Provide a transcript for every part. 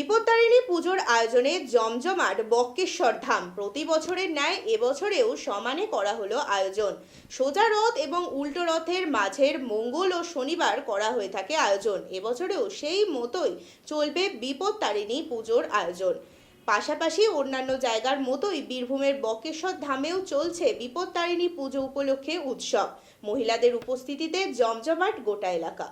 বিপত্তারিণী পুজোর আয়োজনে জমজমাট বক্রেশ্বর ধাম। প্রতি বছরের ন্যায় এবছরেও সমানে করা হলো আয়োজন। সোজা রথ এবং উল্টো রথের মাঝের মঙ্গল ও শনিবার করা হয়ে থাকে আয়োজন। এবছরেও সেই মতোই চলবে বিপত্তারিণী পুজোর আয়োজন। পাশাপাশি অন্যান্য জায়গার মতোই বীরভূমের বক্রেশ্বর ধামেও চলছে বিপত্তারিণী পুজো উপলক্ষে উৎসব। মহিলাদের উপস্থিতিতে জমজমাট গোটা এলাকা।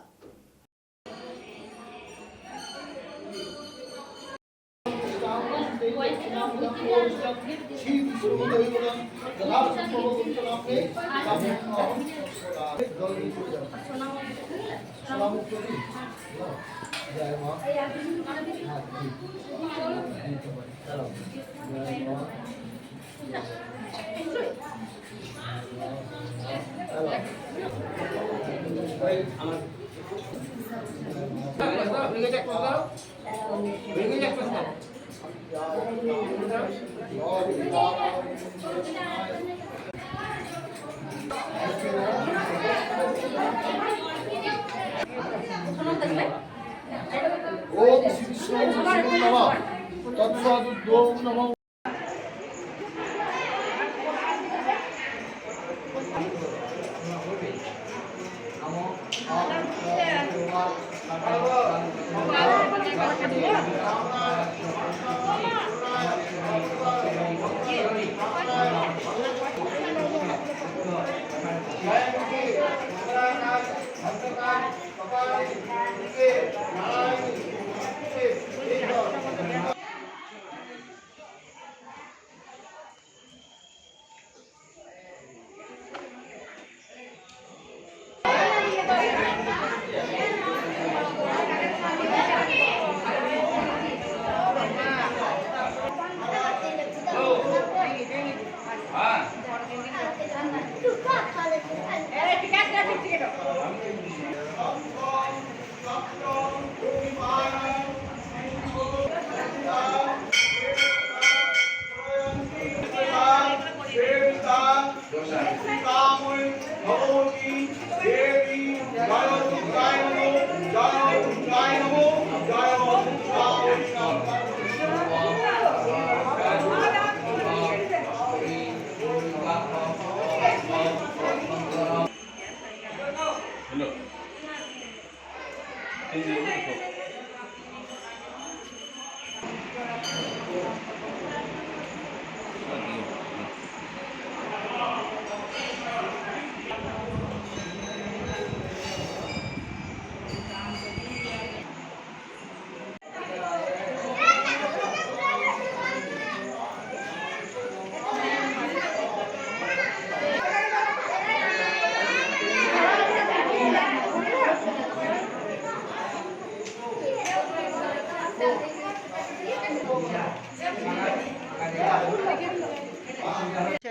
ओम श्री विष्णु नमः तत्सदुद्भवं नमः।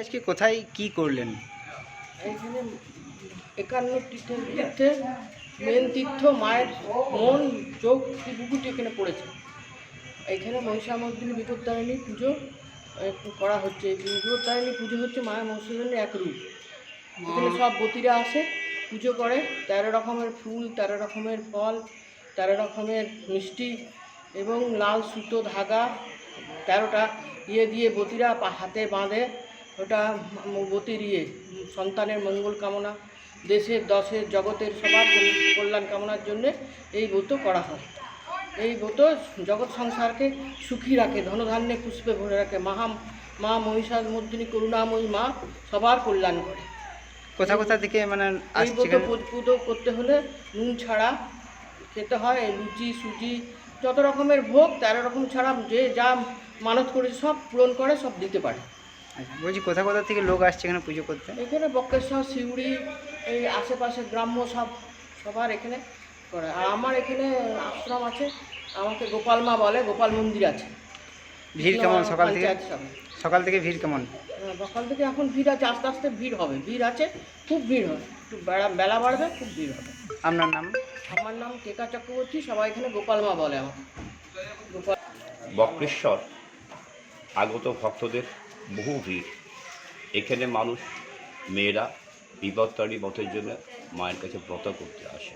আজকে কোথায় কি করলেন? এখানে 51 তীর্থের মেন তীর্থ মায়ের মন চোখ বুকুটি এখানে পড়েছে। এখানে মহিষামর্দিনী বিপত্তারিণী পুজো করা হচ্ছে। বিপত্তারিণী পুজো হচ্ছে মায়ের মহিষামর্দিনীর এক রূপ। এখানে সব বতীরা আসে, পুজো করে। 13 রকমের ফুল, 13 রকমের ফল, 13 রকমের মিষ্টি এবং লাল সুতো ধাগা 13টা দিয়ে বতীরা হাতে বাঁধে। ওটা বতীর সন্তানের মঙ্গল কামনা, দেশের দশের জগতের সবার কল্যাণ কামনার জন্যে এই ব্রত করা হয়। এই ব্রত জগৎ সংসারকে সুখী রাখে, ধনধান্যে পুষ্পে ভরে রাখে। মা মহিষামর্দিনী করুণাময়ী মা সবার কল্যাণ করে। কোথা থেকে মানে এই ব্রত পুজো করতে হলে নুন ছাড়া খেতে হয়। লুচি সুজি যত রকমের ভোগ 13 রকম ছাড়া যে যা মানত করে সব পূরণ করে, সব দিতে পারে। বলছি কোথা থেকে লোক আসছে এখানে পুজো করতে? এখানে বক্রেশ্বর, সিউড়ি, এই আশেপাশে গ্রাম্য সবার এখানে করে। আর আমার এখানে আশ্রম আছে, আমাকে গোপাল মা বলে, গোপাল মন্দির আছে। ভিড় কেমন সকাল থেকে ভিড় কেমন? সকাল থেকে এখন ভিড় আছে, আস্তে আস্তে ভিড় হবে। ভিড় আছে, খুব ভিড় হয়। একটু বেলা বাড়বে, খুব ভিড় হবে। আপনার নাম? আমার নাম কেকা চক্রবর্তী, সবাই এখানে গোপাল মা বলে আমাকে। বক্রেশ্বর আগত ভক্তদের বহু ভিড়। এখানে মানুষ, মেয়েরা বিপত্তারিণী ব্রতের জন্য মায়ের কাছে ব্রত করতে আসে।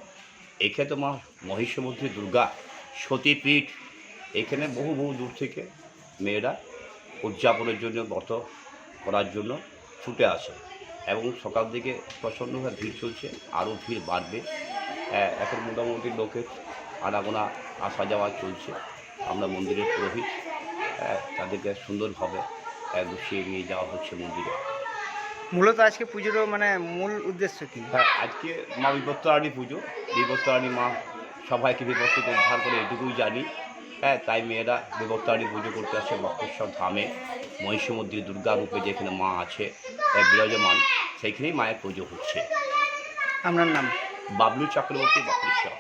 এখানে তো মা মহিষামর্দিনী দুর্গা সতীপীঠ, এখানে বহু বহু দূর থেকে মেয়েরা উদযাপনের জন্য ব্রত করার জন্য ছুটে আসে এবং সকাল থেকে প্রচণ্ডভাবে ভিড় চলছে, আরও ভিড় বাড়বে। এখন মোটামুটি লোকের আনাগোনা আসা যাওয়া চলছে। আমরা মন্দিরের পুরোহিত, তাদেরকে সুন্দরভাবে গুছিয়ে নিয়ে যাওয়া হচ্ছে মন্দিরে। মূলত আজকে পুজোর মানে মূল উদ্দেশ্য কি? হ্যাঁ, আজকে মা বিপত্তারিণী পুজো। বিপত্তারিণী মা সবাইকে বিপদ থেকে উদ্ধার করে এটুকুই জানি। তাই মেয়েরা বিপত্তারিণী পুজো করতে আসে বক্রেশ্বর ধামে, মহিষমন্দির দুর্গা রূপে যেখানে মা আছে বিরাজমান, সেইখানেই মায়ের পুজো হচ্ছে। আপনার নাম? বাবলু চক্রবর্তী, বক্রেশ্বর।